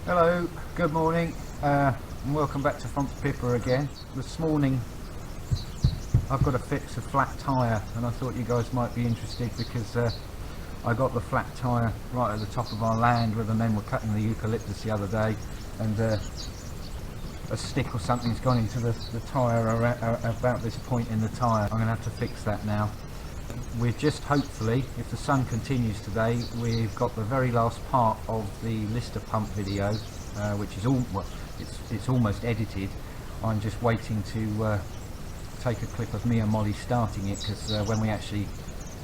Hello, good morning, and welcome back to Fonte Pipa again. This morning I've got to fix a flat tyre, and I thought you guys might be interested because I got the flat tyre right at the top of our land where the men were cutting the eucalyptus the other day, and a stick or something's gone into the tyre about this point in the tyre. I'm going to have to fix that now. We're just hopefully, if the sun continues today, we've got the very last part of the lister pump video, which is it's almost edited. I'm just waiting to take a clip of me and Molly starting it, because when we actually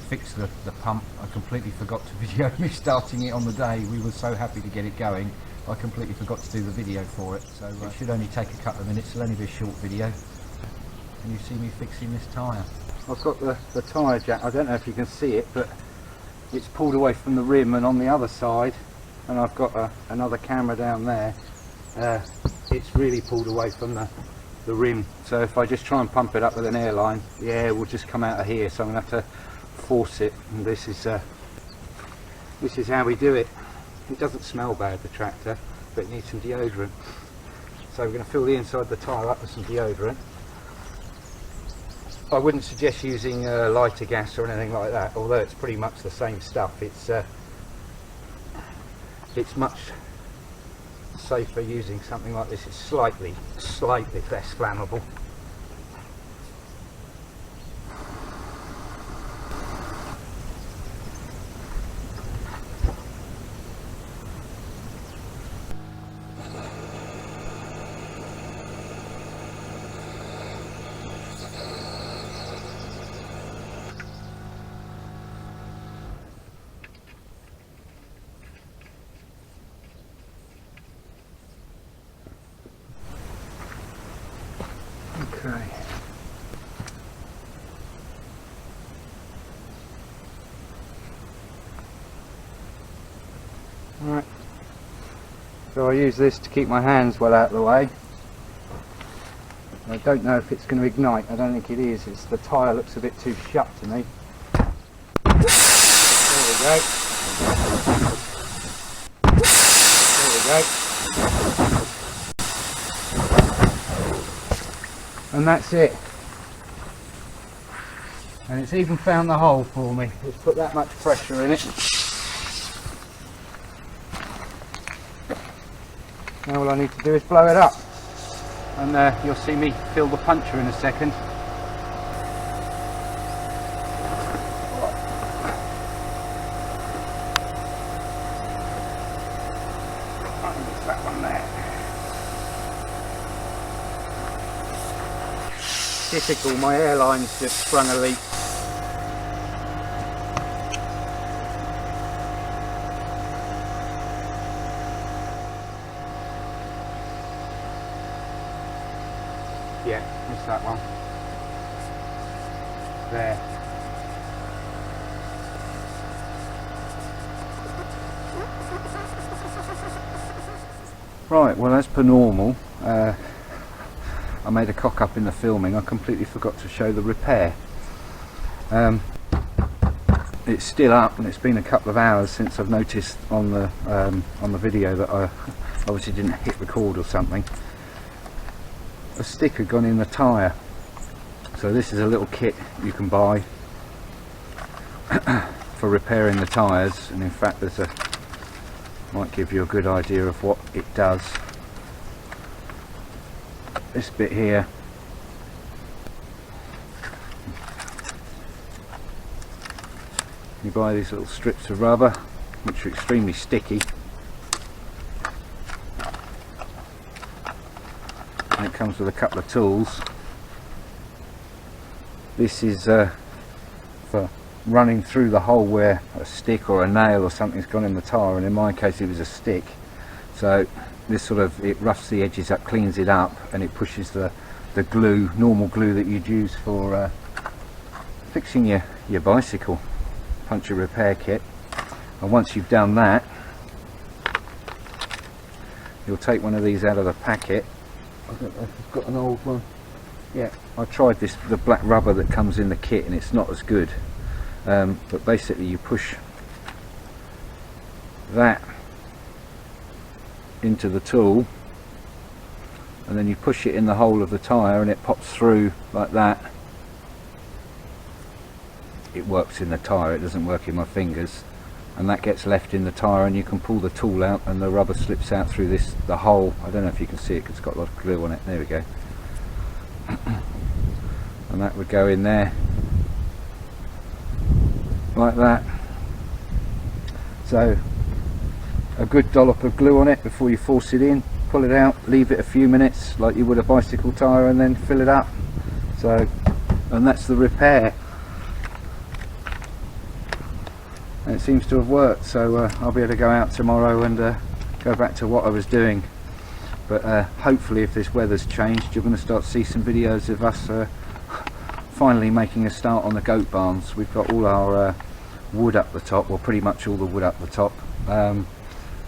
fixed the pump, I completely forgot to video me starting it on the day. We were so happy to get it going, I completely forgot to do the video for it. So it should only take a couple of minutes. It'll only be a short video, and you see me fixing this tyre. I've got the tyre jack, I don't know if you can see it, but it's pulled away from the rim, and on the other side, and I've got another camera down there, it's really pulled away from the rim. So if I just try and pump it up with an airline, the air will just come out of here, so I'm going to have to force it, and this is how we do it. It doesn't smell bad, the tractor, but it needs some deodorant. So we're going to fill the inside of the tyre up with some deodorant. I wouldn't suggest using lighter gas or anything like that, although it's pretty much the same stuff. It's much safer using something like this. It's slightly less flammable. Okay. Right. So I use this to keep my hands well out of the way. I don't know if it's going to ignite. I don't think it is. The tyre looks a bit too shut to me. There we go. There we go. And that's it. And it's even found the hole for me. It's put that much pressure in it. Now all I need to do is blow it up, and you'll see me fill the puncture in a second. There's that one there. Typical, my airline's just sprung a leak. Yeah, it's that one. There. Right, well, as per normal, I made a cock up in the filming. I completely forgot to show the repair. It's still up, and it's been a couple of hours since I've noticed on the video that I obviously didn't hit record or something. A stick had gone in the tyre. So this is a little kit you can buy for repairing the tyres, and in fact might give you a good idea of what it does. This bit here, you buy these little strips of rubber which are extremely sticky, and it comes with a couple of tools. This is for running through the hole where a stick or a nail or something's gone in the tyre, and in my case it was a stick. So this it roughs the edges up, cleans it up, and it pushes the glue, normal glue that you'd use for fixing your bicycle puncture repair kit. And once you've done that, you'll take one of these out of the packet. I don't know if I've got an old one. Yeah, I tried the black rubber that comes in the kit, and it's not as good. But basically you push that into the tool, and then you push it in the hole of the tyre and it pops through like that. It works in the tyre, it doesn't work in my fingers, and that gets left in the tyre, and you can pull the tool out and the rubber slips out through the hole. I don't know if you can see it because it's got a lot of glue on it. There we go. And that would go in there like that. So a good dollop of glue on it before you force it in, pull it out, leave it a few minutes like you would a bicycle tyre, and then fill it up. So, and that's the repair, and it seems to have worked. So I'll be able to go out tomorrow and go back to what I was doing. But hopefully if this weather's changed, you're going to start to see some videos of us finally making a start on the goat barns. We've got all our wood up the top, well pretty much all the wood up the top.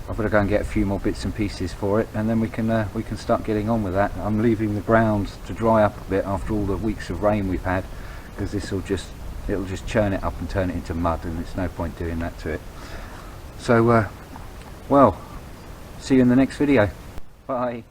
I've got to go and get a few more bits and pieces for it, and then we can start getting on with that. I'm leaving the ground to dry up a bit after all the weeks of rain we've had, because it'll just churn it up and turn it into mud, and it's no point doing that to it. So well, see you in the next video. Bye.